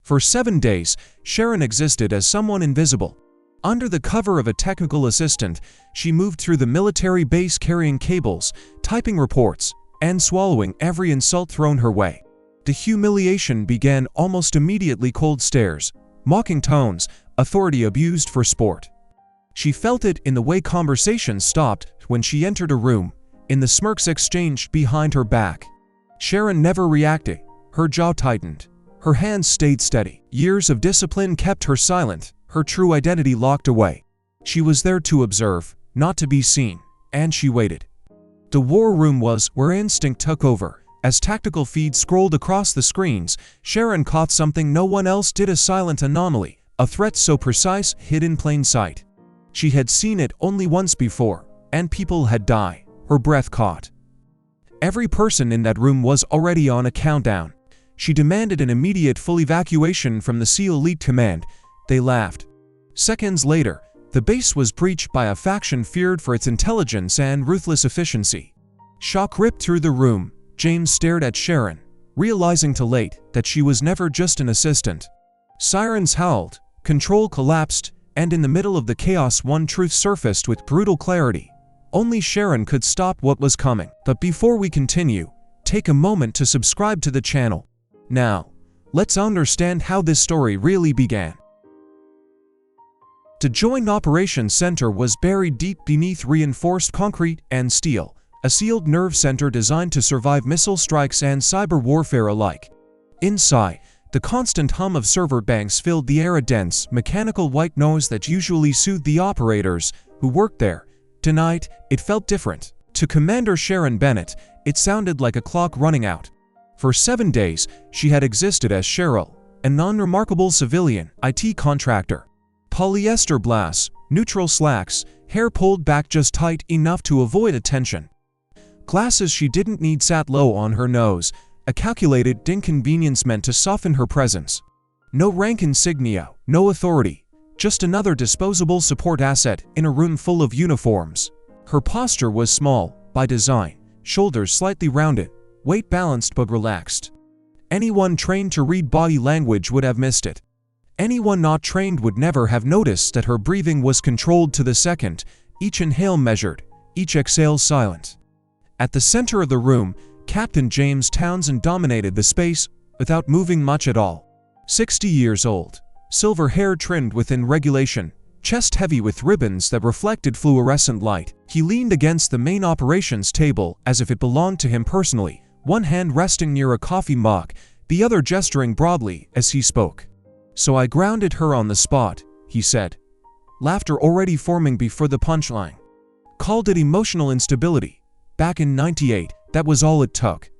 For 7 days, Sharon existed as someone invisible. Under the cover of a technical assistant, she moved through the military base carrying cables, typing reports, and swallowing every insult thrown her way. The humiliation began almost immediately: cold stares, mocking tones, authority abused for sport. She felt it in the way conversations stopped when she entered a room, in the smirks exchanged behind her back. Sharon never reacted. Her jaw tightened. Her hands stayed steady. Years of discipline kept her silent, her true identity locked away. She was there to observe, not to be seen, and she waited. The war room was where instinct took over. As tactical feeds scrolled across the screens, Sharon caught something no one else did: a silent anomaly, a threat so precise, hid in plain sight. She had seen it only once before, and people had died. Her breath caught. Every person in that room was already on a countdown. She demanded an immediate full evacuation from the SEAL Elite Command. They laughed. Seconds later, the base was breached by a faction feared for its intelligence and ruthless efficiency. Shock ripped through the room. James stared at Sharon, realizing too late that she was never just an assistant. Sirens howled, control collapsed, and in the middle of the chaos one truth surfaced with brutal clarity. Only Sharon could stop what was coming. But before we continue, take a moment to subscribe to the channel. Now, let's understand how this story really began. The Joint Operations Center was buried deep beneath reinforced concrete and steel, a sealed nerve center designed to survive missile strikes and cyber warfare alike. Inside, the constant hum of server banks filled the air, a dense, mechanical white noise that usually soothed the operators who worked there. Tonight, it felt different. To Commander Sharon Bennett, it sounded like a clock running out. For 7 days, she had existed as Cheryl, a non-remarkable civilian IT contractor. Polyester blouse, neutral slacks, hair pulled back just tight enough to avoid attention. Glasses she didn't need sat low on her nose, a calculated inconvenience meant to soften her presence. No rank insignia, no authority, just another disposable support asset in a room full of uniforms. Her posture was small, by design, shoulders slightly rounded, weight balanced but relaxed. Anyone trained to read body language would have missed it. Anyone not trained would never have noticed that her breathing was controlled to the second, each inhale measured, each exhale silent. At the center of the room, Captain James Townsend dominated the space, without moving much at all. 60 years old, silver hair trimmed within regulation, chest heavy with ribbons that reflected fluorescent light. He leaned against the main operations table as if it belonged to him personally, one hand resting near a coffee mug, the other gesturing broadly as he spoke. "So I grounded her on the spot," he said, laughter already forming before the punchline. "Called it emotional instability. Back in '98, that was all it took."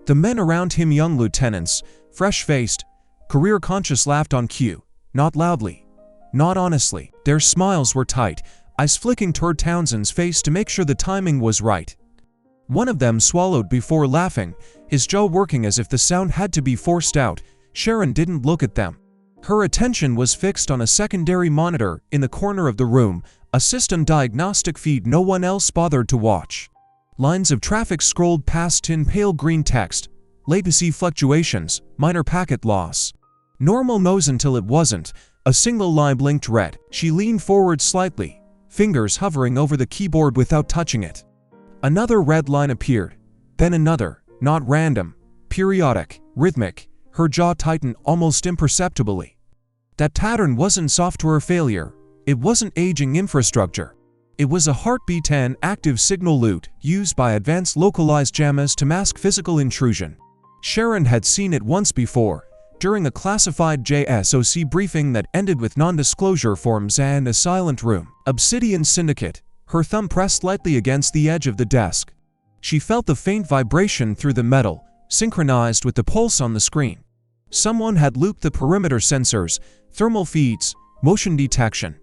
The men around him, young lieutenants, fresh-faced, career-conscious, laughed on cue, not loudly, not honestly. Their smiles were tight, eyes flicking toward Townsend's face to make sure the timing was right. One of them swallowed before laughing, his jaw working as if the sound had to be forced out. Sharon didn't look at them. Her attention was fixed on a secondary monitor in the corner of the room, a system diagnostic feed no one else bothered to watch. Lines of traffic scrolled past in pale green text. Latency fluctuations, minor packet loss. Normal knows until it wasn't. A single line blinked red. She leaned forward slightly, fingers hovering over the keyboard without touching it. Another red line appeared. Then another, not random, periodic, rhythmic. Her jaw tightened almost imperceptibly. That pattern wasn't software failure. It wasn't aging infrastructure. It was a heartbeat, an active signal loop used by advanced localized jammers to mask physical intrusion. Sharon had seen it once before, during a classified JSOC briefing that ended with non-disclosure forms and a silent room. Obsidian Syndicate, her thumb pressed lightly against the edge of the desk. She felt the faint vibration through the metal, synchronized with the pulse on the screen. Someone had looped the perimeter sensors, thermal feeds, motion detection.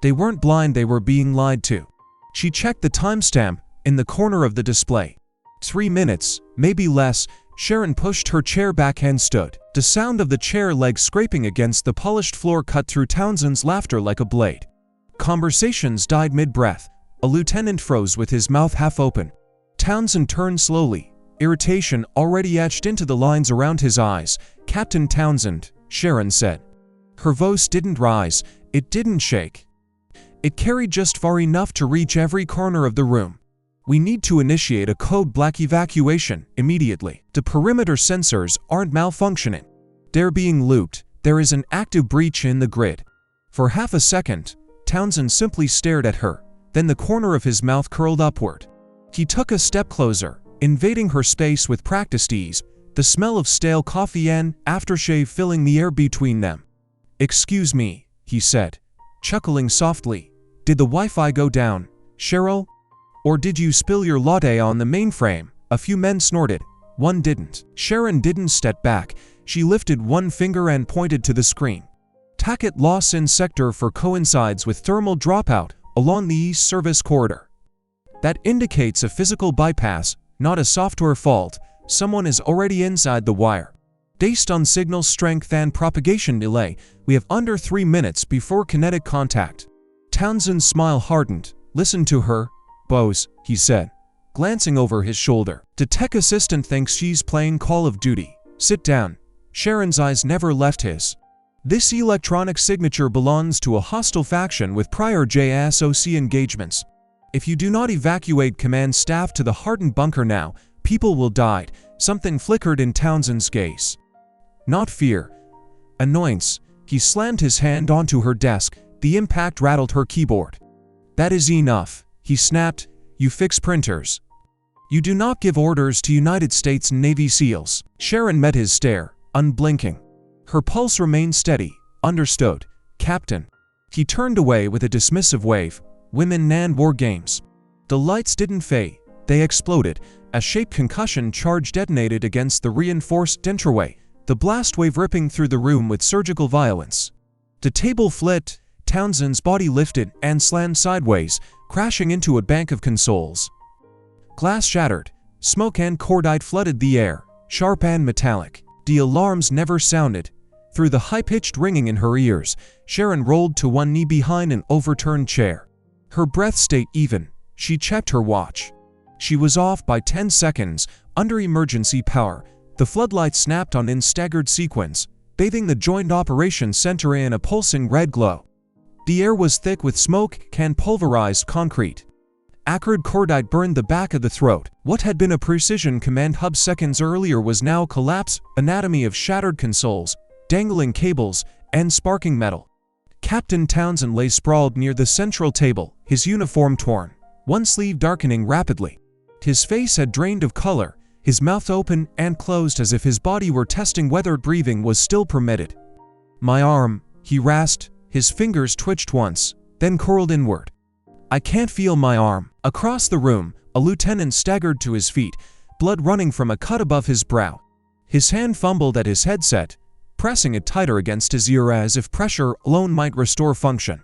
They weren't blind, they were being lied to. She checked the timestamp in the corner of the display. 3 minutes, maybe less. Sharon pushed her chair back and stood. The sound of the chair legs scraping against the polished floor cut through Townsend's laughter like a blade. Conversations died mid-breath. A lieutenant froze with his mouth half open. Townsend turned slowly, irritation already etched into the lines around his eyes. "Captain Townsend," Sharon said. Her voice didn't rise, it didn't shake. It carried just far enough to reach every corner of the room. We need to initiate a code black evacuation immediately. The perimeter sensors aren't malfunctioning. They're being looped. There is an active breach in the grid. For half a second, Townsend simply stared at her, then the corner of his mouth curled upward. He took a step closer, invading her space with practiced ease, the smell of stale coffee and aftershave filling the air between them. "Excuse me," he said, chuckling softly. "Did the Wi-Fi go down, Cheryl? Or did you spill your latte on the mainframe?" A few men snorted. One didn't. Sharon didn't step back. She lifted one finger and pointed to the screen. Tacket loss in sector 4 coincides with thermal dropout along the east service corridor. That indicates a physical bypass, not a software fault. Someone is already inside the wire. Based on signal strength and propagation delay, we have under 3 minutes before kinetic contact. Townsend's smile hardened. "Listen to her, Bose," he said, glancing over his shoulder. "The tech assistant thinks she's playing Call of Duty. Sit down." Sharon's eyes never left his. "This electronic signature belongs to a hostile faction with prior JSOC engagements. If you do not evacuate command staff to the hardened bunker now, people will die." Something flickered in Townsend's gaze. Not fear. Annoyance. He slammed his hand onto her desk. The impact rattled her keyboard. "That is enough," he snapped. "You fix printers. You do not give orders to United States Navy SEALs." Sharon met his stare, unblinking. Her pulse remained steady. "Understood, Captain." He turned away with a dismissive wave. Women and war games. The lights didn't fade. They exploded. A shaped concussion charge detonated against the reinforced entryway, the blast wave ripping through the room with surgical violence. The table flipped. Townsend's body lifted and slammed sideways, crashing into a bank of consoles. Glass shattered. Smoke and cordite flooded the air, sharp and metallic. The alarms never sounded. Through the high-pitched ringing in her ears, Sharon rolled to one knee behind an overturned chair. Her breath stayed even. She checked her watch. She was off by 10 seconds, under emergency power. The floodlights snapped on in staggered sequence, bathing the Joint Operations Center in a pulsing red glow. The air was thick with smoke and pulverized concrete. Acrid cordite burned the back of the throat. What had been a precision command hub seconds earlier was now collapsed anatomy of shattered consoles, dangling cables, and sparking metal. Captain Townsend lay sprawled near the central table, his uniform torn, one sleeve darkening rapidly. His face had drained of color, his mouth open and closed as if his body were testing whether breathing was still permitted. "My arm," he rasped. His fingers twitched once, then curled inward. "I can't feel my arm." Across the room, a lieutenant staggered to his feet, blood running from a cut above his brow. His hand fumbled at his headset, pressing it tighter against his ear as if pressure alone might restore function.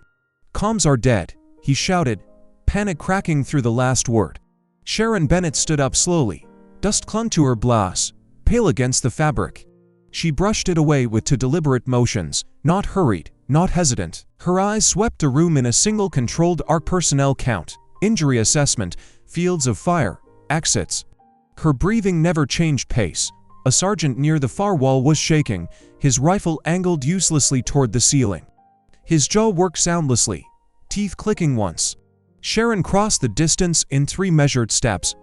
"Comms are dead," he shouted, panic cracking through the last word. Sharon Bennett stood up slowly. Dust clung to her blouse, pale against the fabric. She brushed it away with two deliberate motions, not hurried, not hesitant. Her eyes swept the room in a single controlled arc: personnel count, injury assessment, fields of fire, exits. Her breathing never changed pace. A sergeant near the far wall was shaking, his rifle angled uselessly toward the ceiling. His jaw worked soundlessly, teeth clicking once. Sharon crossed the distance in 3 measured steps.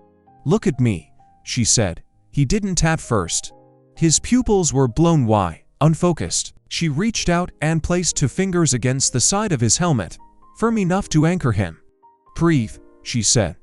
"Look at me," she said. He didn't tap first. His pupils were blown wide, unfocused. She reached out and placed 2 fingers against the side of his helmet, firm enough to anchor him. "Breathe," she said.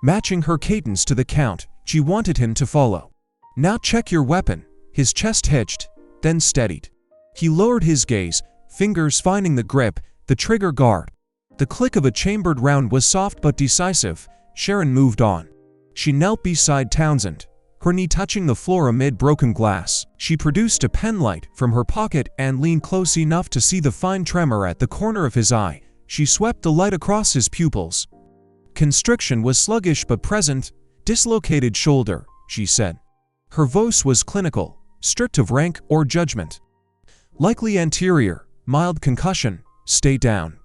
Matching her cadence to the count, she wanted him to follow. "Now check your weapon." His chest hitched, then steadied. He lowered his gaze, fingers finding the grip, the trigger guard. The click of a chambered round was soft but decisive. Sharon moved on. She knelt beside Townsend, her knee touching the floor amid broken glass. She produced a penlight from her pocket and leaned close enough to see the fine tremor at the corner of his eye. She swept the light across his pupils. Constriction was sluggish but present. "Dislocated shoulder," she said. Her voice was clinical, stripped of rank or judgment. "Likely anterior, mild concussion, stay down."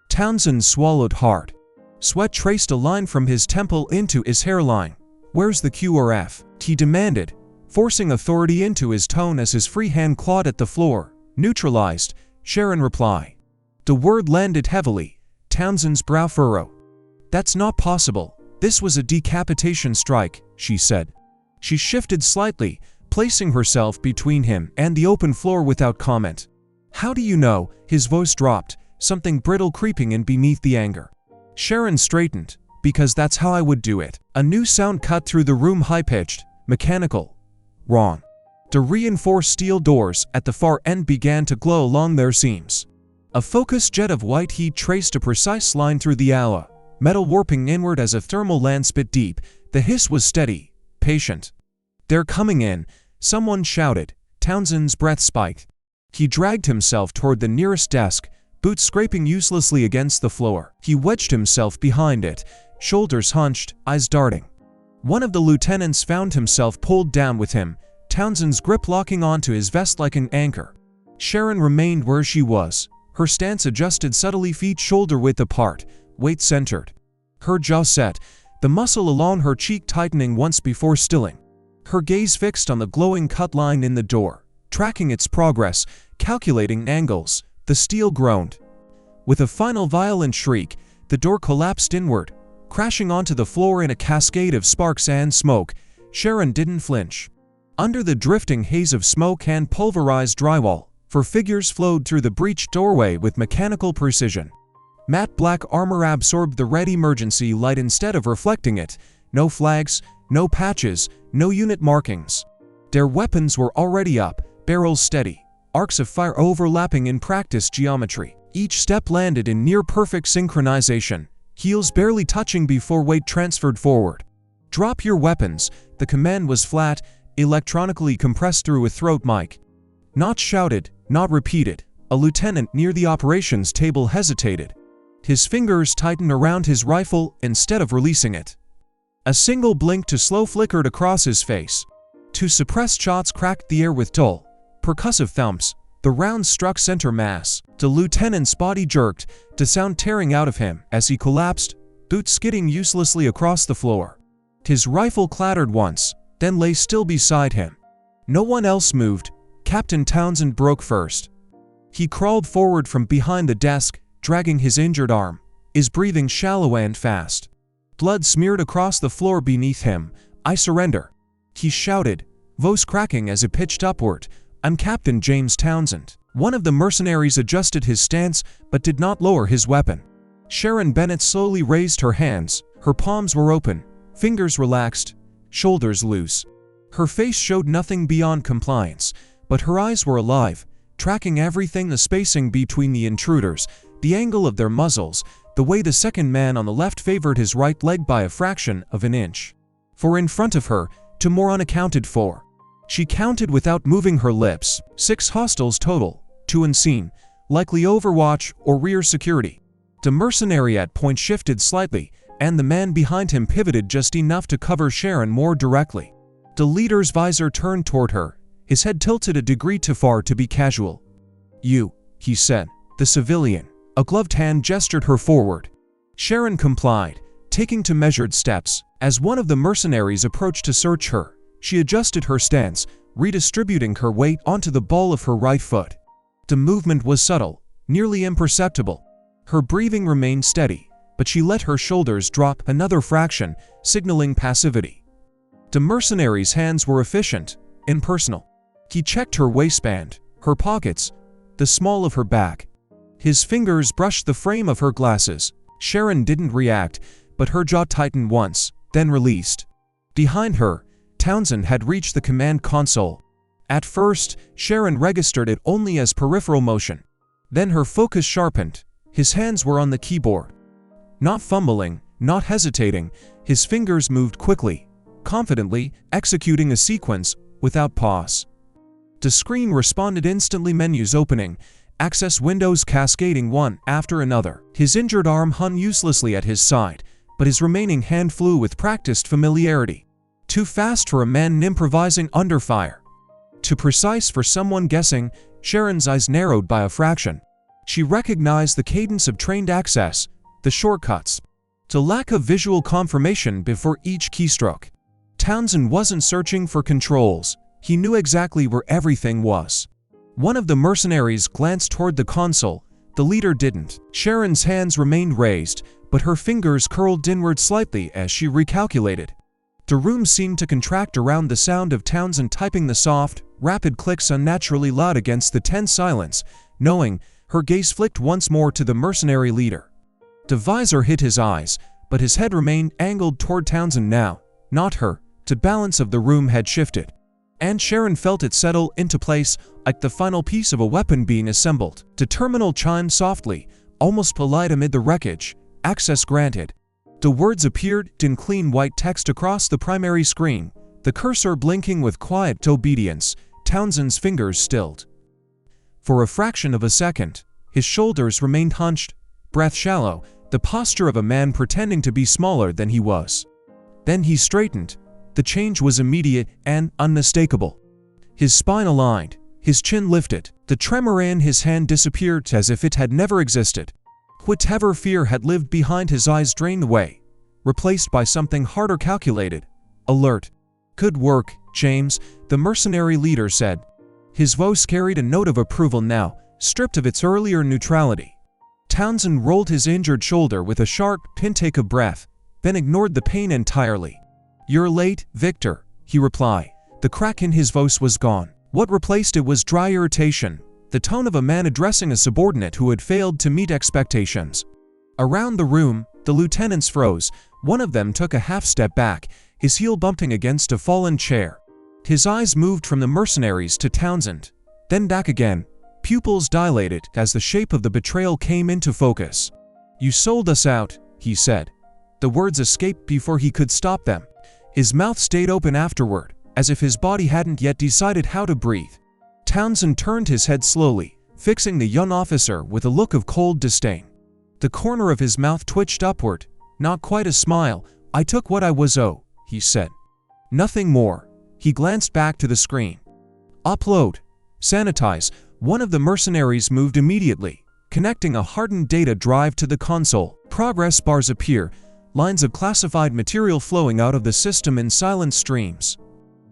Townsend swallowed hard. Sweat traced a line from his temple into his hairline. "Where's the QRF?" he demanded, forcing authority into his tone as his free hand clawed at the floor. Neutralized, Sharon replied. The word landed heavily. Townsend's brow furrowed. That's not possible. This was a decapitation strike, she said. She shifted slightly, placing herself between him and the open floor without comment. How do you know? His voice dropped, something brittle creeping in beneath the anger. Sharon straightened. Because that's how I would do it. A new sound cut through the room, high-pitched, mechanical. Wrong. The reinforced steel doors at the far end began to glow along their seams. A focused jet of white heat traced a precise line through the alloy, metal warping inward as a thermal lance spit deep. The hiss was steady, patient. They're coming in, someone shouted. Townsend's breath spiked. He dragged himself toward the nearest desk, boots scraping uselessly against the floor. He wedged himself behind it, shoulders hunched, eyes darting. One of the lieutenants found himself pulled down with him, Townsend's grip locking onto his vest like an anchor. Sharon remained where she was, her stance adjusted subtly, feet shoulder-width apart, weight centered. Her jaw set, the muscle along her cheek tightening once before stilling. Her gaze fixed on the glowing cut line in the door, tracking its progress, calculating angles. The steel groaned. With a final violent shriek, the door collapsed inward, crashing onto the floor in a cascade of sparks and smoke. Sharon didn't flinch. Under the drifting haze of smoke and pulverized drywall, four figures flowed through the breached doorway with mechanical precision. Matte black armor absorbed the red emergency light instead of reflecting it. No flags, no patches, no unit markings. Their weapons were already up, barrels steady, arcs of fire overlapping in practiced geometry. Each step landed in near-perfect synchronization, heels barely touching before weight transferred forward. Drop your weapons. The command was flat, electronically compressed through a throat mic. Not shouted, not repeated. A lieutenant near the operations table hesitated. His fingers tightened around his rifle instead of releasing it. A single blink too slow flickered across his face. Two suppressed shots cracked the air with dull, percussive thumps. The round struck center mass. The lieutenant's body jerked, the sound tearing out of him as he collapsed, boots skidding uselessly across the floor. His rifle clattered once, then lay still beside him. No one else moved. Captain Townsend broke first. He crawled forward from behind the desk, dragging his injured arm, his breathing shallow and fast. Blood smeared across the floor beneath him. I surrender, he shouted, voice cracking as it pitched upward. I'm Captain James Townsend. One of the mercenaries adjusted his stance but did not lower his weapon. Sharon Bennett slowly raised her hands. Her palms were open, fingers relaxed, shoulders loose. Her face showed nothing beyond compliance, but her eyes were alive, tracking everything: the spacing between the intruders, the angle of their muzzles, the way the second man on the left favored his right leg by a fraction of an inch. For in front of her, two more unaccounted for. She counted without moving her lips. 6 hostiles total, 2 unseen, likely Overwatch or rear security. The mercenary at point shifted slightly, and the man behind him pivoted just enough to cover Sharon more directly. The leader's visor turned toward her, his head tilted a degree too far to be casual. You, he said. The civilian. A gloved hand gestured her forward. Sharon complied, taking 2 measured steps. As one of the mercenaries approached to search her, she adjusted her stance, redistributing her weight onto the ball of her right foot. The movement was subtle, nearly imperceptible. Her breathing remained steady, but she let her shoulders drop another fraction, signaling passivity. The mercenary's hands were efficient, impersonal. He checked her waistband, her pockets, the small of her back. His fingers brushed the frame of her glasses. Sharon didn't react, but her jaw tightened once, then released. Behind her, Townsend had reached the command console. At first, Sharon registered it only as peripheral motion. Then her focus sharpened. His hands were on the keyboard. Not fumbling, not hesitating, his fingers moved quickly, confidently, executing a sequence without pause. The screen responded instantly, menus opening, access windows cascading one after another. His injured arm hung uselessly at his side, but his remaining hand flew with practiced familiarity. Too fast for a man improvising under fire. Too precise for someone guessing. Sharon's eyes narrowed by a fraction. She recognized the cadence of trained access, the shortcuts, the lack of visual confirmation before each keystroke. Townsend wasn't searching for controls. He knew exactly where everything was. One of the mercenaries glanced toward the console. The leader didn't. Sharon's hands remained raised, but her fingers curled inward slightly as she recalculated. The room seemed to contract around the sound of Townsend typing, the soft, rapid clicks unnaturally loud against the tense silence. Knowing, her gaze flicked once more to the mercenary leader. The visor hit his eyes, but his head remained angled toward Townsend now, not her. The balance of the room had shifted, and Sharon felt it settle into place like the final piece of a weapon being assembled. The terminal chimed softly, almost polite amid the wreckage. "Access granted." The words appeared in clean white text across the primary screen, the cursor blinking with quiet obedience. Townsend's fingers stilled. For a fraction of a second, his shoulders remained hunched, breath shallow, the posture of a man pretending to be smaller than he was. Then he straightened. The change was immediate and unmistakable. His spine aligned, his chin lifted, the tremor in his hand disappeared as if it had never existed. Whatever fear had lived behind his eyes drained away, replaced by something harder, calculated, alert. "Good work, James," the mercenary leader said. His voice carried a note of approval now, stripped of its earlier neutrality. Townsend rolled his injured shoulder with a sharp intake of breath, then ignored the pain entirely. "You're late, Victor," he replied. The crack in his voice was gone. What replaced it was dry irritation, the tone of a man addressing a subordinate who had failed to meet expectations. Around the room, the lieutenants froze. One of them took a half step back, his heel bumping against a fallen chair. His eyes moved from the mercenaries to Townsend, then back again, pupils dilated as the shape of the betrayal came into focus. "You sold us out," he said. The words escaped before he could stop them. His mouth stayed open afterward, as if his body hadn't yet decided how to breathe. Townsend turned his head slowly, fixing the young officer with a look of cold disdain. The corner of his mouth twitched upward, not quite a smile. "I took what I was owed," he said. "Nothing more." He glanced back to the screen. "Upload. Sanitize." One of the mercenaries moved immediately, connecting a hardened data drive to the console. Progress bars appear, lines of classified material flowing out of the system in silent streams.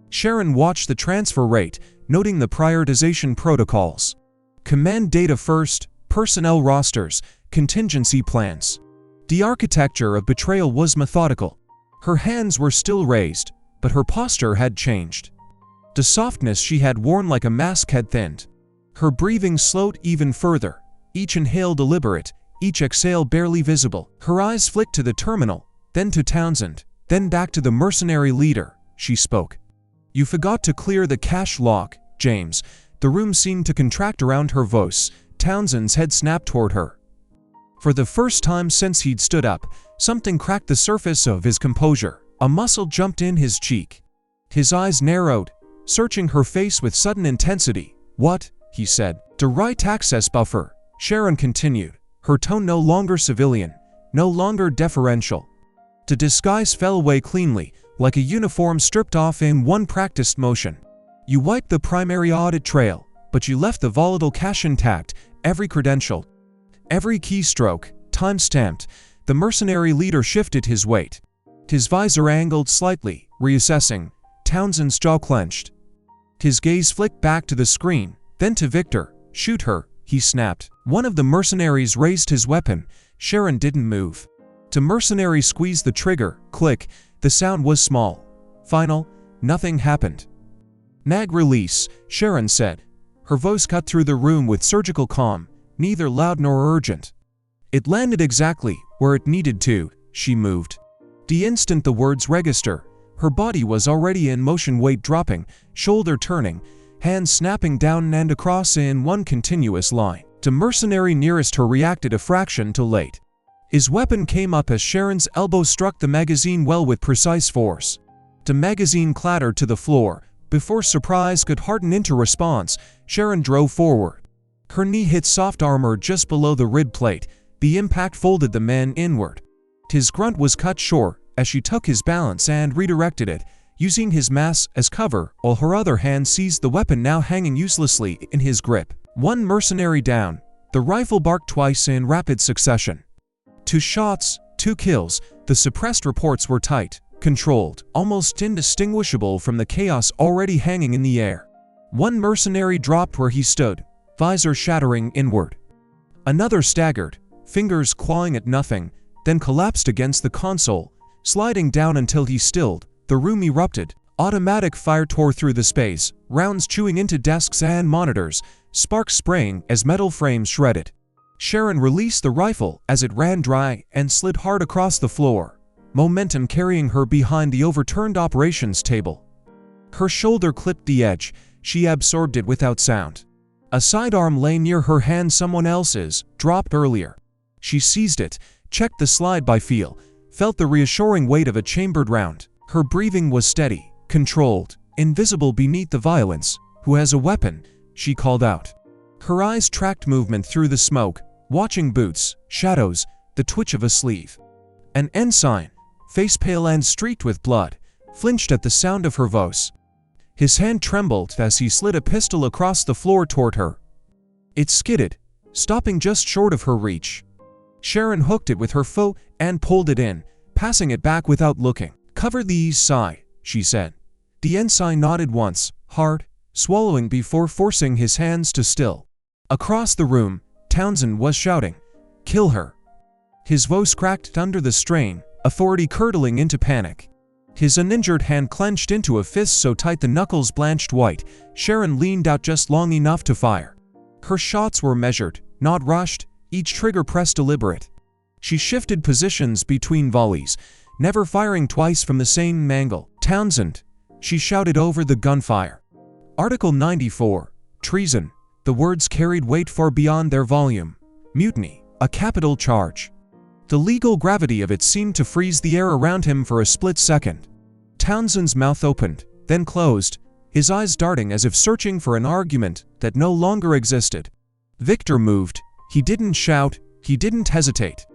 Sharon watched the transfer rate, noting the prioritization protocols. Command data first, personnel rosters, contingency plans. The architecture of betrayal was methodical. Her hands were still raised, but her posture had changed. The softness she had worn like a mask had thinned. Her breathing slowed even further, each inhale deliberate, each exhale barely visible. Her eyes flicked to the terminal, then to Townsend, then back to the mercenary leader. She spoke. "You forgot to clear the cache lock, James." The room seemed to contract around her voice. Townsend's head snapped toward her. For the first time since he'd stood up, something cracked the surface of his composure. A muscle jumped in his cheek. His eyes narrowed, searching her face with sudden intensity. "What?" he said. "The right access buffer," Sharon continued, her tone no longer civilian, no longer deferential. The disguise fell away cleanly, like a uniform stripped off in one practiced motion. "You wiped the primary audit trail, but you left the volatile cache intact, every credential, every keystroke, time-stamped." The mercenary leader shifted his weight. His visor angled slightly, reassessing. Townsend's jaw clenched. His gaze flicked back to the screen, then to Victor. "Shoot her," he snapped. One of the mercenaries raised his weapon. Sharon didn't move. The mercenary squeezed the trigger. Click. The sound was small. Final. Nothing happened. "Mag release," Sharon said. Her voice cut through the room with surgical calm, neither loud nor urgent. It landed exactly where it needed to. She moved. The instant the words register, her body was already in motion, weight dropping, shoulder turning, hands snapping down and across in one continuous line. The mercenary nearest her reacted a fraction too late. His weapon came up as Sharon's elbow struck the magazine well with precise force. The magazine clattered to the floor. Before surprise could harden into response, Sharon drove forward. Her knee hit soft armor just below the rib plate. The impact folded the man inward. His grunt was cut short as she took his balance and redirected it, using his mass as cover, while her other hand seized the weapon now hanging uselessly in his grip. One mercenary down. The rifle barked twice in rapid succession. 2 shots, 2 kills. The suppressed reports were tight, controlled, almost indistinguishable from the chaos already hanging in the air. One mercenary dropped where he stood, visor shattering inward. Another staggered, fingers clawing at nothing, then collapsed against the console, sliding down until he stilled. The room erupted. Automatic fire tore through the space, rounds chewing into desks and monitors, sparks spraying as metal frames shredded. Sharon released the rifle as it ran dry and slid hard across the floor, momentum carrying her behind the overturned operations table. Her shoulder clipped the edge. She absorbed it without sound. A sidearm lay near her hand, someone else's, dropped earlier. She seized it, checked the slide by feel, felt the reassuring weight of a chambered round. Her breathing was steady, controlled, invisible beneath the violence. "Who has a weapon?" she called out. Her eyes tracked movement through the smoke, watching boots, shadows, the twitch of a sleeve. An ensign, face pale and streaked with blood, flinched at the sound of her voice. His hand trembled as he slid a pistol across the floor toward her. It skidded, stopping just short of her reach. Sharon hooked it with her foe and pulled it in, passing it back without looking. "Cover the east side," she said. The ensign nodded once, hard, swallowing before forcing his hands to still. Across the room, Townsend was shouting, "Kill her!" His voice cracked under the strain, authority curdling into panic. His uninjured hand clenched into a fist so tight the knuckles blanched white. Sharon leaned out just long enough to fire. Her shots were measured, not rushed, each trigger press deliberate. She shifted positions between volleys, never firing twice from the same angle. "Townsend!" she shouted over the gunfire. Article 94, treason. The words carried weight far beyond their volume. Mutiny, a capital charge. The legal gravity of it seemed to freeze the air around him for a split second. Townsend's mouth opened, then closed, his eyes darting as if searching for an argument that no longer existed. Victor moved. He didn't shout, he didn't hesitate.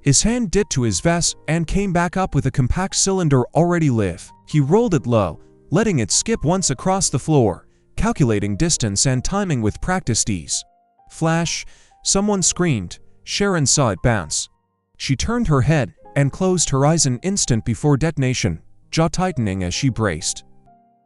His hand dipped to his vest and came back up with a compact cylinder already lit. He rolled it low, letting it skip once across the floor, calculating distance and timing with practiced ease. Flash, someone screamed. Sharon saw it bounce. She turned her head and closed her eyes an instant before detonation, jaw tightening as she braced.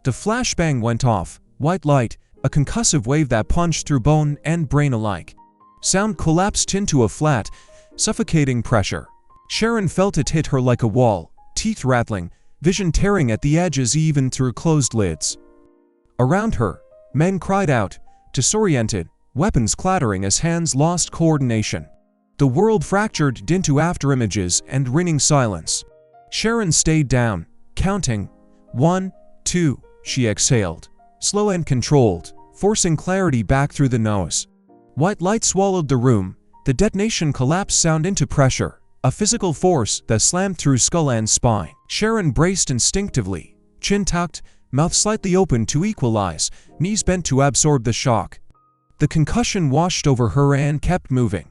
The flashbang went off, white light, a concussive wave that punched through bone and brain alike. Sound collapsed into a flat, suffocating pressure. Sharon felt it hit her like a wall, teeth rattling, vision tearing at the edges even through closed lids. Around her, men cried out, disoriented, weapons clattering as hands lost coordination. The world fractured into afterimages and ringing silence. Sharon stayed down, counting. 1, 2, she exhaled, slow and controlled, forcing clarity back through the nose. White light swallowed the room. The detonation collapsed sound into pressure, a physical force that slammed through skull and spine. Sharon braced instinctively, chin tucked, mouth slightly open to equalize, knees bent to absorb the shock. The concussion washed over her and kept moving.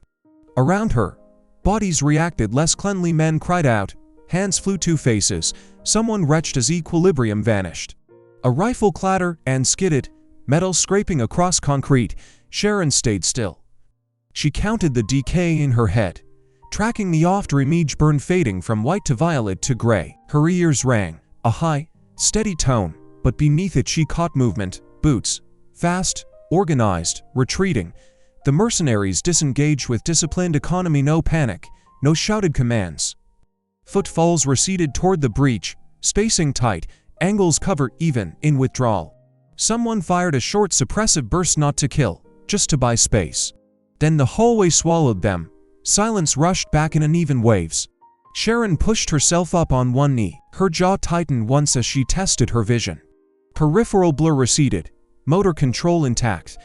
Around her, bodies reacted less cleanly. Men cried out, hands flew to faces, someone retched as equilibrium vanished. A rifle clattered and skidded, metal scraping across concrete. Sharon stayed still. She counted the decay in her head, tracking the oft-image burn fading from white to violet to gray. Her ears rang, a high, steady tone, but beneath it she caught movement, boots, fast, organized, retreating. The mercenaries disengaged with disciplined economy, no panic, no shouted commands. Footfalls receded toward the breach, spacing tight, angles covered even in withdrawal. Someone fired a short suppressive burst, not to kill, just to buy space. Then the hallway swallowed them. Silence rushed back in uneven waves. Sharon pushed herself up on one knee. Her jaw tightened once as she tested her vision. Peripheral blur receded, motor control intact.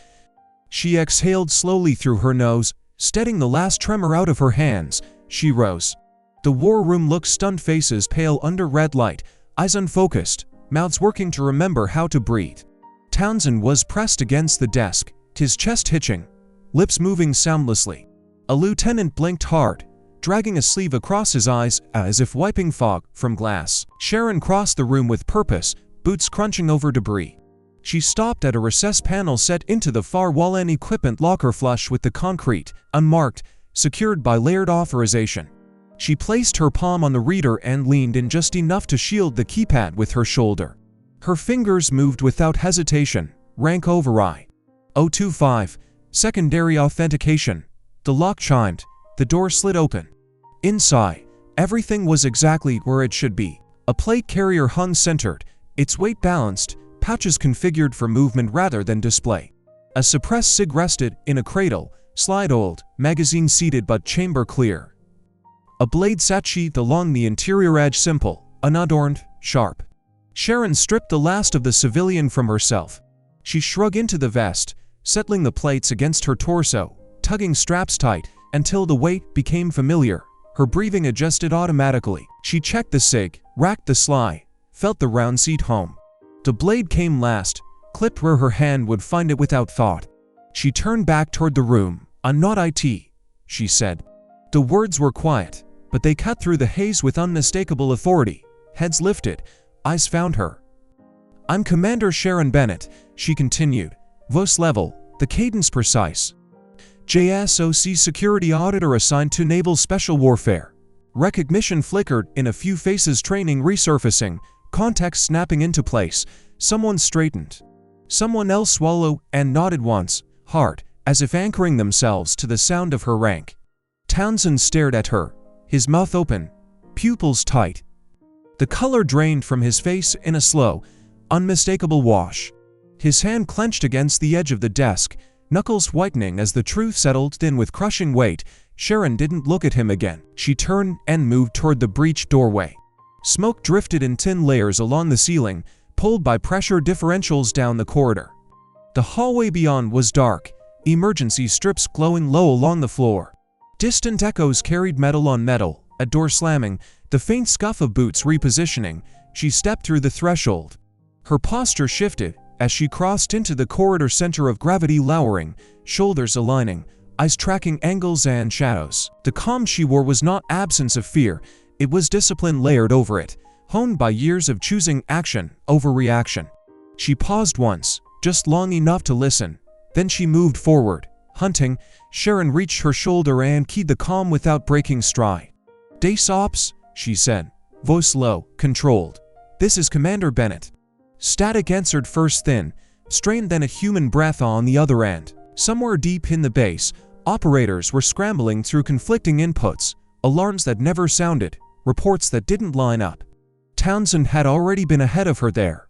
She exhaled slowly through her nose, steadying the last tremor out of her hands. She rose. The war room looked stunned, faces pale under red light, eyes unfocused, mouths working to remember how to breathe. Townsend was pressed against the desk, his chest hitching, lips moving soundlessly. A lieutenant blinked hard, dragging a sleeve across his eyes as if wiping fog from glass. Sharon crossed the room with purpose, boots crunching over debris. She stopped at a recessed panel set into the far wall, an equipment locker flush with the concrete, unmarked, secured by layered authorization. She placed her palm on the reader and leaned in just enough to shield the keypad with her shoulder. Her fingers moved without hesitation, Rank override. 025. Secondary authentication. The lock chimed. The door slid open. Inside, everything was exactly where it should be. A plate carrier hung centered, its weight balanced, pouches configured for movement rather than display. A suppressed SIG rested in a cradle, slide old, magazine seated but chamber clear. A blade sat sheathed along the interior edge, simple, unadorned, sharp. Sharon stripped the last of the civilian from herself. She shrugged into the vest, settling the plates against her torso, tugging straps tight until the weight became familiar. Her breathing adjusted automatically. She checked the SIG, racked the sly, felt the round seat home. The blade came last, clipped where her hand would find it without thought. She turned back toward the room. "I'm not IT," she said. The words were quiet, but they cut through the haze with unmistakable authority. Heads lifted, eyes found her. "I'm Commander Sharon Bennett," she continued, voice level, the cadence precise. "JSOC security auditor assigned to Naval Special Warfare." Recognition flickered in a few faces, training resurfacing, context snapping into place. Someone straightened. Someone else swallowed and nodded once, hard, as if anchoring themselves to the sound of her rank. Townsend stared at her, his mouth open, pupils tight. The color drained from his face in a slow, unmistakable wash. His hand clenched against the edge of the desk, knuckles whitening as the truth settled in with crushing weight. Sharon didn't look at him again. She turned and moved toward the breached doorway. Smoke drifted in thin layers along the ceiling, pulled by pressure differentials down the corridor. The hallway beyond was dark, emergency strips glowing low along the floor. Distant echoes carried metal on metal, a door slamming, the faint scuff of boots repositioning. She stepped through the threshold. Her posture shifted as she crossed into the corridor, center of gravity lowering, shoulders aligning, eyes tracking angles and shadows. The calm she wore was not absence of fear, it was discipline layered over it, honed by years of choosing action over reaction. She paused once, just long enough to listen. Then she moved forward, hunting. Sharon reached her shoulder and keyed the calm without breaking stride. "Dace Ops," she said, voice low, controlled. "This is Commander Bennett." Static answered, first thin, strained, then a human breath on the other end. Somewhere deep in the base, operators were scrambling through conflicting inputs, alarms that never sounded, reports that didn't line up. Townsend had already been ahead of her there.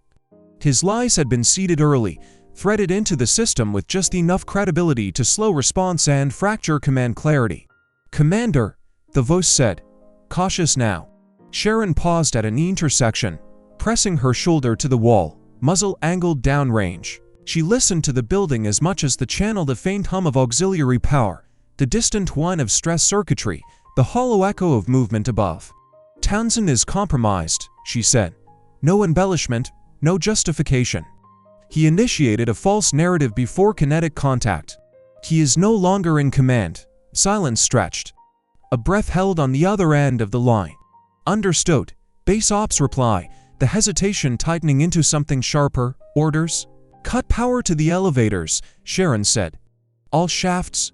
His lies had been seeded early, threaded into the system with just enough credibility to slow response and fracture command clarity. "Commander," the voice said, cautious now. Sharon paused at an intersection, pressing her shoulder to the wall, muzzle angled downrange. She listened to the building as much as the channel, the faint hum of auxiliary power, the distant whine of stress circuitry, the hollow echo of movement above. "Townsend is compromised," she said. "No embellishment, no justification. He initiated a false narrative before kinetic contact. He is no longer in command." Silence stretched. A breath held on the other end of the line. "Understood," Base Ops reply, the hesitation tightening into something sharper. "Orders? Cut power to the elevators," Sharon said. "All shafts."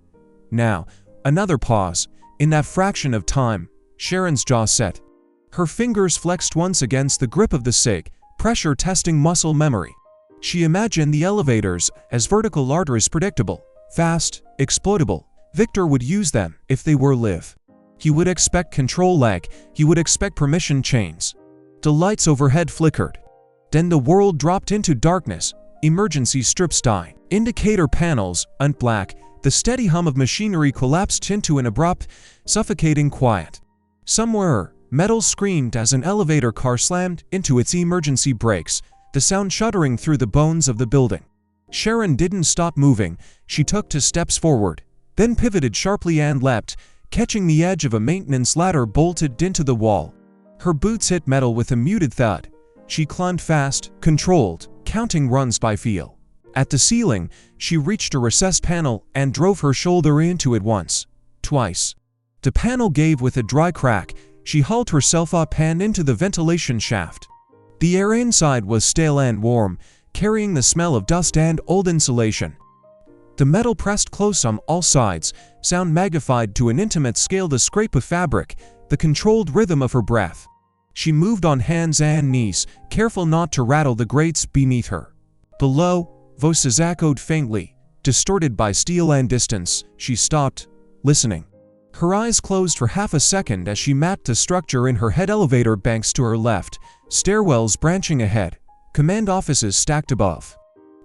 Now, another pause. In that fraction of time, Sharon's jaw set. Her fingers flexed once against the grip of the SIG, pressure testing muscle memory. She imagined the elevators as vertical arteries, predictable, fast, exploitable. Victor would use them if they were live. He would expect control lag, he would expect permission chains. The lights overhead flickered. Then the world dropped into darkness. Emergency strips died. Indicator panels went black. The steady hum of machinery collapsed into an abrupt, suffocating quiet. Somewhere, metal screamed as an elevator car slammed into its emergency brakes, the sound shuddering through the bones of the building. Sharon didn't stop moving. She took 2 steps forward, then pivoted sharply and leapt, catching the edge of a maintenance ladder bolted into the wall. Her boots hit metal with a muted thud. She climbed fast, controlled, counting runs by feel. At the ceiling, she reached a recessed panel and drove her shoulder into it once, twice. The panel gave with a dry crack. She hauled herself up and into the ventilation shaft. The air inside was stale and warm, carrying the smell of dust and old insulation. The metal pressed close on all sides, sound magnified to an intimate scale, the scrape of fabric, the controlled rhythm of her breath. She moved on hands and knees, careful not to rattle the grates beneath her. Below, Voices echoed faintly, distorted by steel and distance. She stopped, listening. Her eyes closed for half a second as she mapped the structure in her head. Elevator banks to her left, stairwells branching ahead, command offices stacked above.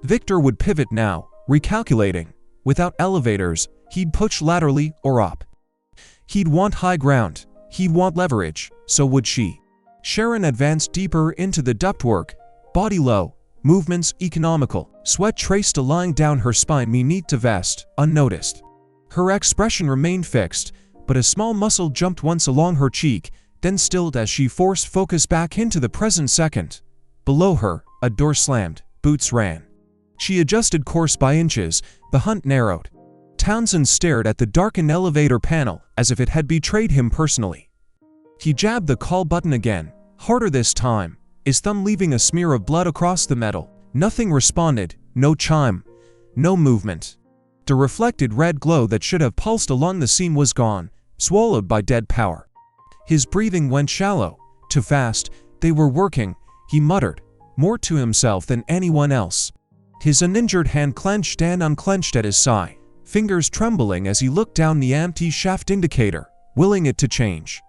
Victor would pivot now, recalculating. Without elevators, he'd push laterally or up. He'd want high ground, he'd want leverage, so would she. Sharon advanced deeper into the ductwork, body low, movements economical. Sweat traced a line down her spine beneath the vest, unnoticed. Her expression remained fixed, but a small muscle jumped once along her cheek, then stilled as she forced focus back into the present second. Below her, a door slammed, boots ran. She adjusted course by inches, the hunt narrowed. Townsend stared at the darkened elevator panel as if it had betrayed him personally. He jabbed the call button again, harder this time, his thumb leaving a smear of blood across the metal. Nothing responded, no chime, no movement. The reflected red glow that should have pulsed along the seam was gone, swallowed by dead power. His breathing went shallow, too fast. They were working, he muttered, more to himself than anyone else. His uninjured hand clenched and unclenched at his side, fingers trembling as he looked down the empty shaft indicator, willing it to change.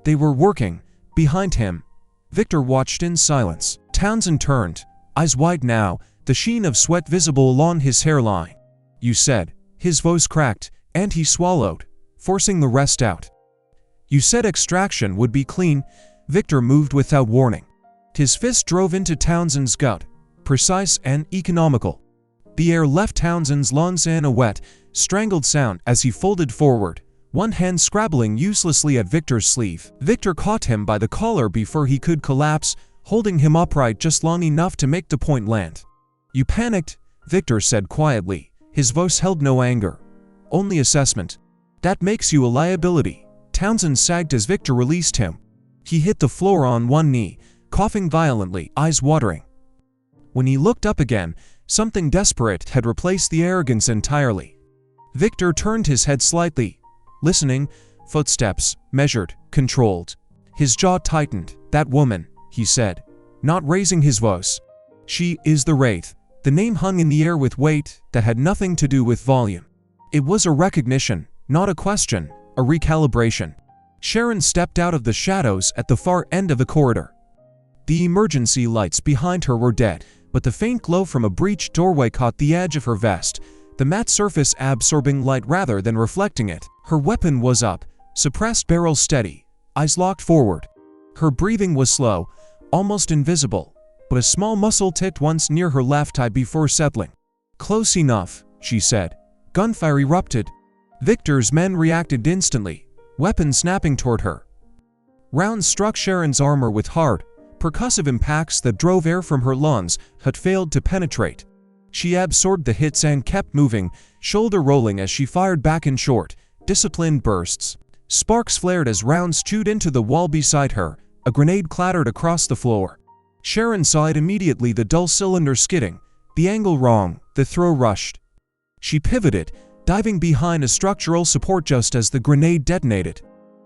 They were working, behind him. Victor watched in silence. Townsend turned, eyes wide now, the sheen of sweat visible along his hairline. "You said," his voice cracked, and he swallowed, forcing the rest out. "You said extraction would be clean." Victor moved without warning. His fist drove into Townsend's gut, precise and economical. The air left Townsend's lungs in a wet, strangled sound as he folded forward, one hand scrabbling uselessly at Victor's sleeve. Victor caught him by the collar before he could collapse, holding him upright just long enough to make the point land. "You panicked," Victor said quietly. His voice held no anger, only assessment. "That makes you a liability." Townsend sagged as Victor released him. He hit the floor on one knee, coughing violently, eyes watering. When he looked up again, something desperate had replaced the arrogance entirely. Victor turned his head slightly, listening. Footsteps, measured, controlled. His jaw tightened. "That woman," he said, not raising his voice. "She is the Wraith." The name hung in the air with weight that had nothing to do with volume. It was a recognition, not a question, a recalibration. Sharon stepped out of the shadows at the far end of the corridor. The emergency lights behind her were dead, but the faint glow from a breached doorway caught the edge of her vest, the matte surface absorbing light rather than reflecting it. Her weapon was up, suppressed barrel steady, eyes locked forward. Her breathing was slow, almost invisible, but a small muscle ticked once near her left eye before settling. "Close enough," she said. Gunfire erupted. Victor's men reacted instantly, weapons snapping toward her. Rounds struck Sharon's armor with hard, percussive impacts that drove air from her lungs, but failed to penetrate. She absorbed the hits and kept moving, shoulder rolling as she fired back in short, disciplined bursts. Sparks flared as rounds chewed into the wall beside her. A grenade clattered across the floor. Sharon saw it immediately, the dull cylinder skidding, the angle wrong, the throw rushed. She pivoted, diving behind a structural support just as the grenade detonated.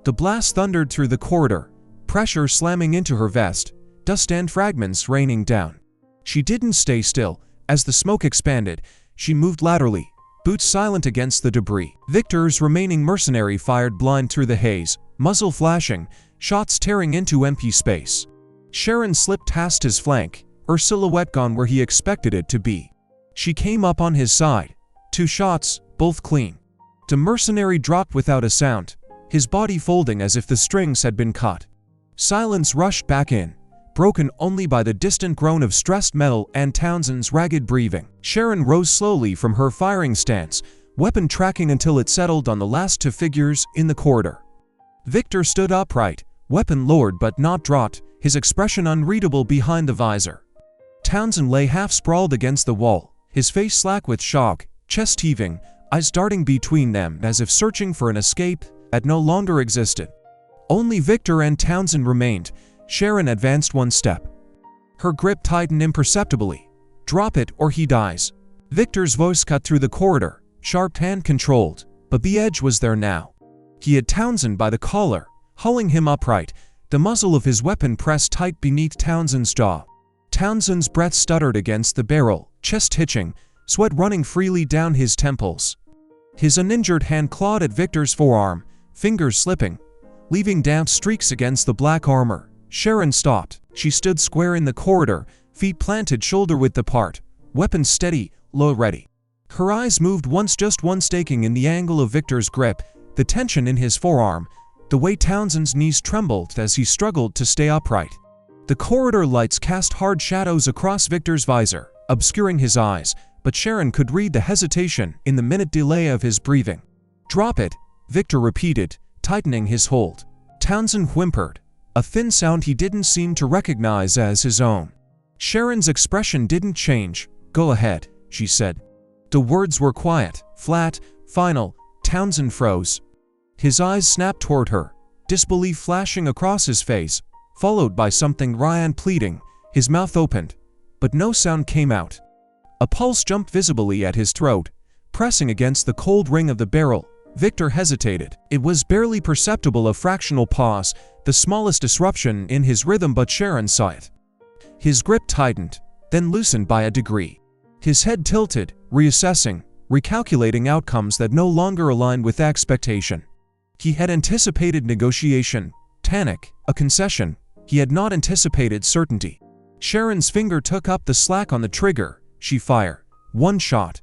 The blast thundered through the corridor, pressure slamming into her vest, dust and fragments raining down. She didn't stay still. As the smoke expanded, she moved laterally, boots silent against the debris. Victor's remaining mercenary fired blind through the haze, muzzle flashing, shots tearing into empty space. Sharon slipped past his flank, her silhouette gone where he expected it to be. She came up on his side. 2 shots, both clean. The mercenary dropped without a sound, his body folding as if the strings had been cut. Silence rushed back in, broken only by the distant groan of stressed metal and Townsend's ragged breathing. Sharon rose slowly from her firing stance, weapon tracking until it settled on the last 2 figures in the corridor. Victor stood upright, weapon lowered but not dropped, his expression unreadable behind the visor. Townsend lay half-sprawled against the wall, his face slack with shock, chest heaving, eyes darting between them as if searching for an escape that no longer existed. Only Victor and Townsend remained. Sharon advanced 1 step. Her grip tightened imperceptibly. "Drop it or he dies." Victor's voice cut through the corridor, sharp and controlled, but the edge was there now. He had Townsend by the collar, hauling him upright, the muzzle of his weapon pressed tight beneath Townsend's jaw. Townsend's breath stuttered against the barrel, chest hitching, sweat running freely down his temples. His uninjured hand clawed at Victor's forearm, fingers slipping, leaving damp streaks against the black armor. Sharon stopped. She stood square in the corridor, feet planted shoulder-width apart, weapon steady, low ready. Her eyes moved once, just once, taking in the angle of Victor's grip, the tension in his forearm, the way Townsend's knees trembled as he struggled to stay upright. The corridor lights cast hard shadows across Victor's visor, obscuring his eyes, but Sharon could read the hesitation in the minute delay of his breathing. "Drop it," Victor repeated, tightening his hold. Townsend whimpered, a thin sound he didn't seem to recognize as his own. Sharon's expression didn't change. "Go ahead," she said. The words were quiet, flat, final. Townsend froze. His eyes snapped toward her, disbelief flashing across his face, followed by something Ryan pleading. His mouth opened, but no sound came out. A pulse jumped visibly at his throat, pressing against the cold ring of the barrel. Victor hesitated. It was barely perceptible, a fractional pause, the smallest disruption in his rhythm, but Sharon saw it. His grip tightened, then loosened by a degree. His head tilted, reassessing, recalculating outcomes that no longer aligned with expectation. He had anticipated negotiation, panic, a concession. He had not anticipated certainty. Sharon's finger took up the slack on the trigger. She fired. One shot.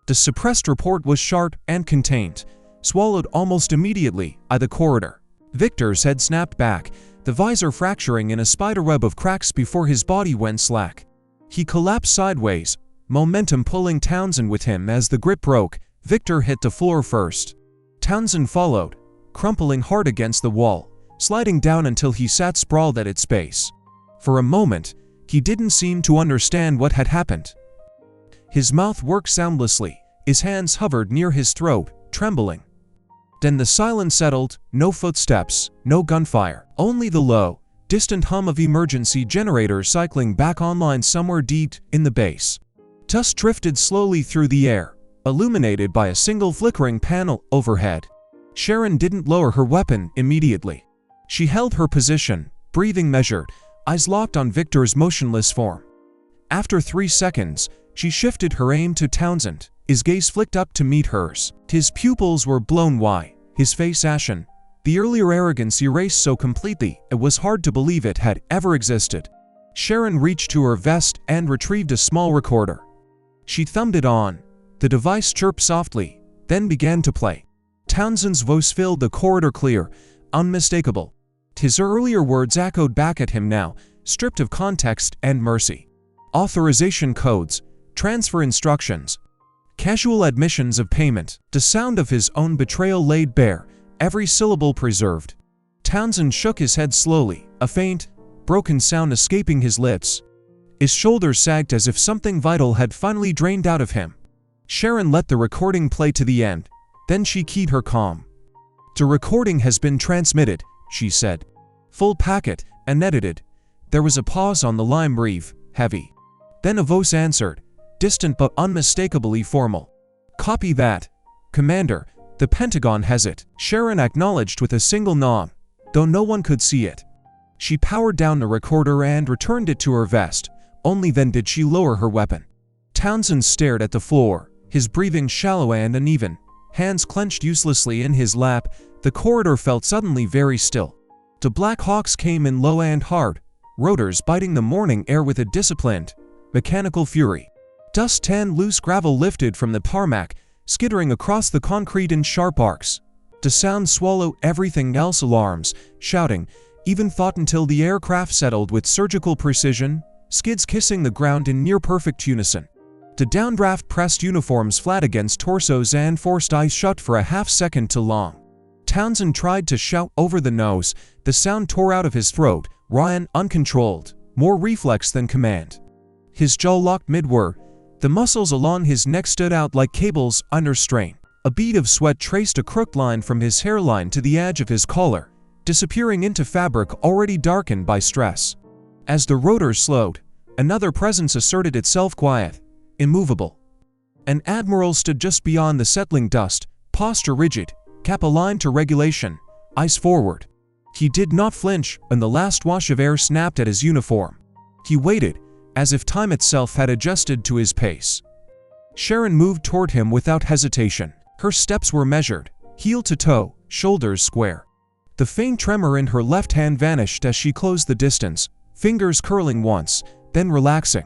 The suppressed report was sharp and contained, swallowed almost immediately by the corridor. Victor's head snapped back, the visor fracturing in a spiderweb of cracks before his body went slack. He collapsed sideways, momentum pulling Townsend with him as the grip broke. Victor hit the floor first. Townsend followed, crumpling hard against the wall, sliding down until he sat sprawled at its base. For a moment, he didn't seem to understand what had happened. His mouth worked soundlessly, his hands hovered near his throat, trembling. Then the silence settled, no footsteps, no gunfire, only the low, distant hum of emergency generators cycling back online somewhere deep in the base. Dust drifted slowly through the air, illuminated by a single flickering panel overhead. Sharon didn't lower her weapon immediately. She held her position, breathing measured, eyes locked on Victor's motionless form. After 3 seconds, she shifted her aim to Townsend. His gaze flicked up to meet hers. His pupils were blown wide, his face ashen. The earlier arrogance erased so completely, it was hard to believe it had ever existed. Sharon reached to her vest and retrieved a small recorder. She thumbed it on. The device chirped softly, then began to play. Townsend's voice filled the corridor, clear, unmistakable. His earlier words echoed back at him now, stripped of context and mercy. Authorization codes, transfer instructions, casual admissions of payment. The sound of his own betrayal laid bare, every syllable preserved. Townsend shook his head slowly, a faint, broken sound escaping his lips. His shoulders sagged as if something vital had finally drained out of him. Sharon let the recording play to the end. Then she keyed her calm. "The recording has been transmitted," she said. "Full packet, unedited." There was a pause on the line, brief, heavy. Then a voice answered, distant but unmistakably formal. "Copy that, Commander. The Pentagon has it." Sharon acknowledged with a single nod, though no one could see it. She powered down the recorder and returned it to her vest. Only then did she lower her weapon. Townsend stared at the floor, his breathing shallow and uneven, hands clenched uselessly in his lap. The corridor felt suddenly very still. The Black Hawks came in low and hard, rotors biting the morning air with a disciplined, mechanical fury. Dust and loose gravel lifted from the tarmac, skittering across the concrete in sharp arcs. The sound swallowed everything else, alarms, shouting, even thought, until the aircraft settled with surgical precision, skids kissing the ground in near-perfect unison. The downdraft pressed uniforms flat against torsos and forced eyes shut for a half-second too long. Townsend tried to shout over the nose. The sound tore out of his throat, raw and uncontrolled, more reflex than command. His jaw locked mid-word. The muscles along his neck stood out like cables under strain. A bead of sweat traced a crooked line from his hairline to the edge of his collar, disappearing into fabric already darkened by stress. As the rotors slowed, another presence asserted itself, quiet, immovable. An admiral stood just beyond the settling dust, posture rigid, cap aligned to regulation, eyes forward. He did not flinch when the last wash of air snapped at his uniform. He waited, as if time itself had adjusted to his pace. Sharon moved toward him without hesitation. Her steps were measured, heel to toe, shoulders square. The faint tremor in her left hand vanished as she closed the distance, fingers curling once, then relaxing.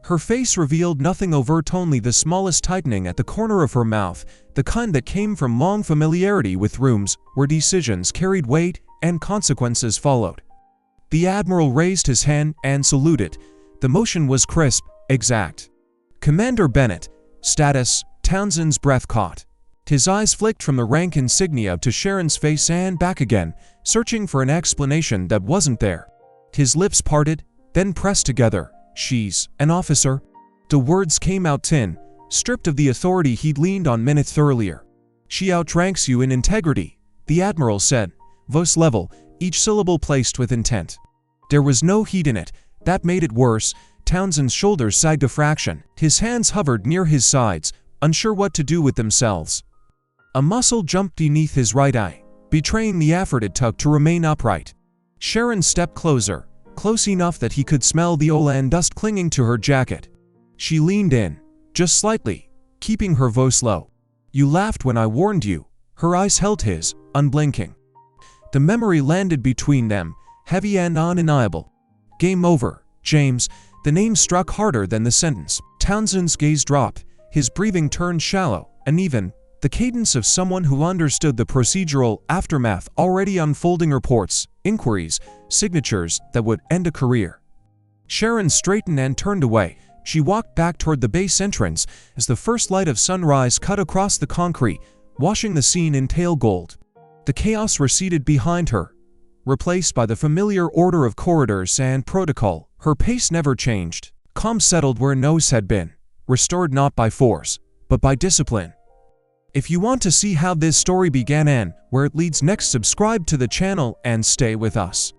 Her face revealed nothing overt, only the smallest tightening at the corner of her mouth, the kind that came from long familiarity with rooms where decisions carried weight and consequences followed. The Admiral raised his hand and saluted. The motion was crisp, exact. "Commander Bennett." Status. Townsend's breath caught. His eyes flicked from the rank insignia to Sharon's face and back again, searching for an explanation that wasn't there. His lips parted, then pressed together. "She's an officer." The words came out thin, stripped of the authority he'd leaned on minutes earlier. "She outranks you in integrity," the Admiral said, voice level, each syllable placed with intent. There was no heat in it. That made it worse. Townsend's shoulders sagged a fraction. His hands hovered near his sides, unsure what to do with themselves. A muscle jumped beneath his right eye, betraying the effort it took to remain upright. Sharon stepped closer, close enough that he could smell the oil and dust clinging to her jacket. She leaned in, just slightly, keeping her voice low. "You laughed when I warned you." Her eyes held his, unblinking. The memory landed between them, heavy and undeniable. "Game over, James." The name struck harder than the sentence. Townsend's gaze dropped, his breathing turned shallow, uneven, the cadence of someone who understood the procedural aftermath, already unfolding reports, inquiries, signatures that would end a career. Sharon straightened and turned away. She walked back toward the base entrance as the first light of sunrise cut across the concrete, washing the scene in pale gold. The chaos receded behind her, replaced by the familiar order of corridors and protocol. Her pace never changed. Calm settled where no's had been, restored not by force, but by discipline. If you want to see how this story began and where it leads next, subscribe to the channel and stay with us.